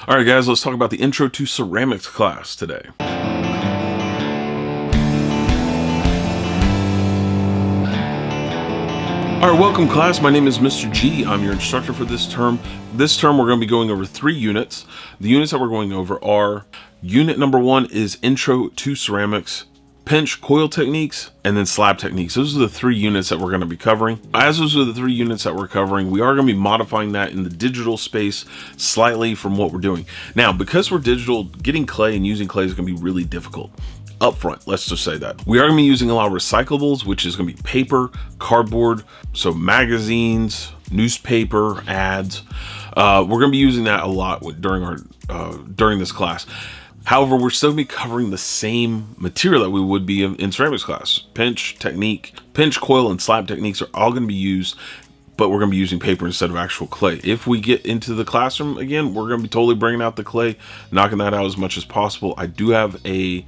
All right, guys, let's talk about the Intro to Ceramics class today. All right, welcome class. My name is Mr. G. I'm your instructor for this term. This term, we're going to be going over 3 units. The units that we're going over are unit number 1 is Intro to Ceramics, pinch coil techniques, and then slab techniques. Those are the 3 units that we're going to be covering. As those are the 3 units that we're covering, we are going to be modifying that in the digital space slightly from what we're doing. Now, because we're digital, getting clay and using clay is going to be really difficult. Up front, let's just say that. We are going to be using a lot of recyclables, which is going to be paper, cardboard, so magazines, newspaper, ads. We're going to be using that a lot during this class. However, we're still going to be covering the same material that we would be in ceramics class. Pinch technique, pinch, coil, and slab techniques are all going to be used, but we're going to be using paper instead of actual clay. If we get into the classroom again, we're going to be totally bringing out the clay, knocking that out as much as possible. I do have a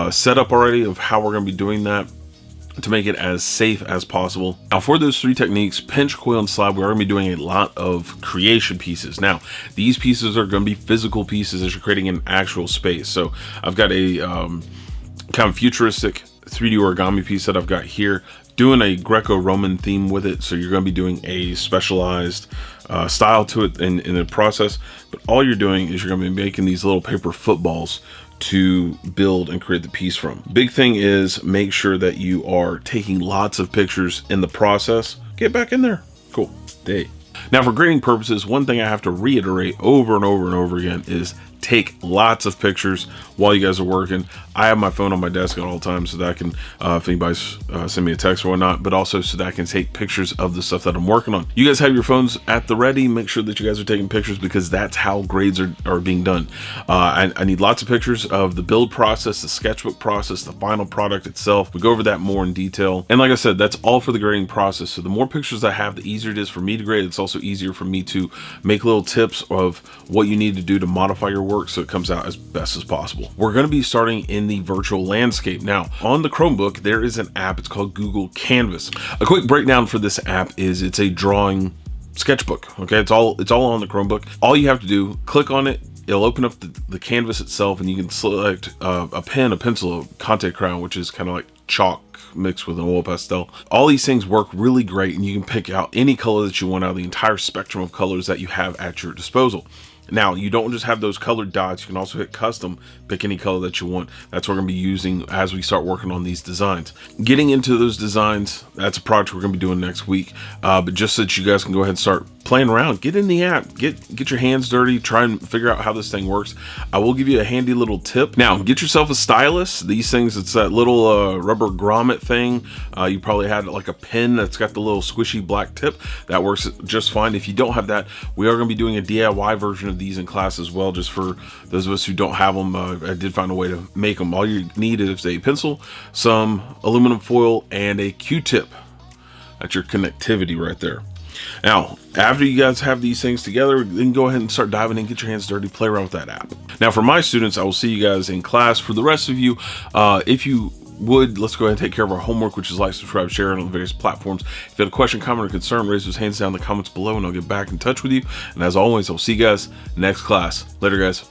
setup already of how we're going to be doing that to make it as safe as possible. Now, for those 3 techniques, pinch, coil, and slab, we're going to be doing a lot of creation pieces. Now, these pieces are going to be physical pieces as you're creating an actual space. So I've got a kind of futuristic 3D origami piece that I've got here, doing a Greco-Roman theme with it. So you're going to be doing a specialized style to it in the process. But all you're doing is you're going to be making these little paper footballs to build and create the piece from. Big thing is make sure that you are taking lots of pictures in the process. Get back in there. Cool. Day. Now, for grading purposes, one thing I have to reiterate over and over and over again is take lots of pictures while you guys are working. I have my phone on my desk at all times so that I can, if anybody's send me a text or whatnot, but also so that I can take pictures of the stuff that I'm working on. You guys have your phones at the ready. Make sure that you guys are taking pictures because that's how grades are being done. I need lots of pictures of the build process, the sketchbook process, the final product itself. We go over that more in detail. And like I said, that's all for the grading process. So the more pictures I have, the easier it is for me to grade. It's also easier for me to make little tips of what you need to do to modify your work so it comes out as best as possible. We're going to be starting in the virtual landscape. Now, on the Chromebook, there is an app. It's called Google Canvas. A quick breakdown for this app is it's a drawing sketchbook. Okay, it's all on the Chromebook. All you have to do, click on it. It'll open up the canvas itself, and you can select a pen, a pencil, a Conte crayon, which is kind of like chalk mixed with an oil pastel. All these things work really great, and you can pick out any color that you want out of the entire spectrum of colors that you have at your disposal. Now, you don't just have those colored dots. You can also hit custom, pick any color that you want. That's what we're going to be using as we start working on these designs. Getting into those designs, that's a project we're going to be doing next week. But just so that you guys can go ahead and start playing around, get in the app, get your hands dirty, try and figure out how this thing works. I will give you a handy little tip. Now, get yourself a stylus. These things, it's that little rubber grommet thing. You probably had like a pen that's got the little squishy black tip. That works just fine. If you don't have that, we are going to be doing a DIY version of these in class as well, just for those of us who don't have them. I did find a way to make them. All you need is a pencil, some aluminum foil, and a Q-tip. That's your connectivity right there. Now, after you guys have these things together, then go ahead and start diving in, get your hands dirty, play around with that app. Now, for my students, I will see you guys in class. For the rest of you, if you would, let's go ahead and take care of our homework, which is like, subscribe, share on the various platforms. If you have a question, comment, or concern, raise those hands down in the comments below, and I'll get back in touch with you. And as always, I'll see you guys next class. Later, guys.